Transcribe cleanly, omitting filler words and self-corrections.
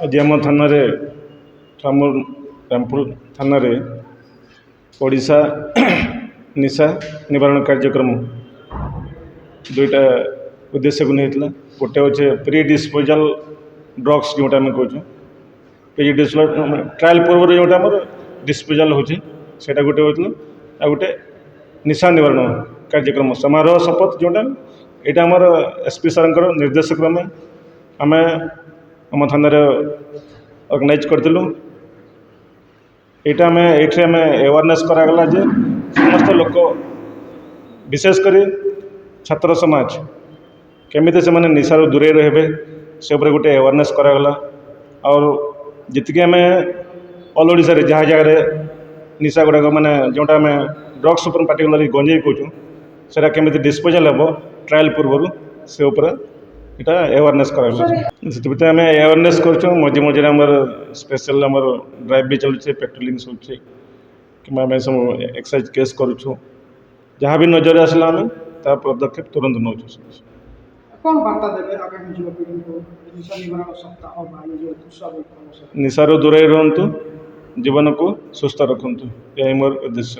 आज आम थाना रामपुर थाना ओडिशा निशा निवारण कार्यक्रम दुईटा उद्देश्य को नहीं गोटे हे प्री डिस्पोजल ड्रग्स जोटा आम कहे प्री डिस्पोजल ट्रायल पूर्व जोटा आम डिस्पोजल होता गोटे होता आ गोटे निशा निवारण कार्यक्रम समारोह शपथ जोटा यहाँ आमर एसपी सर निर्देश क्रमे आम आम थाना ऑर्गेनाइज करूँ यहाँ आम अवेयरनेस करागला जे समस्त लोक विशेषकर छात्र समाज केमी से निशार दूरे रे से गोटे अवेयरनेस करागला और जी आम ऑल ओडिशा जहाँ जगह निशा गुड़ाक मैंने जोटा आम ड्रग्स उपर पार्टिकुलर गंजेई कहूँ से केमी डिस्पोजल हे ट्रायल पूर्व से यहाँ अवेयरनेस करागला से आम अवेयरनेस कर मझे मझे स्पेशल आमर ड्राइव भी चलुचे पेट्रोलिंग चलुचे कि आम सब एक्साइज केस करुँ जहाँ भी नजर आसला आम पदक्षेप तुरंत नौ कौन वार्ता देवे आगामी युवपीढ़ी को निशा निवारण सप्ताह निशारू दूरे रुहतु जीवन को सुस्थ रखु यही मोर उद्देश्य।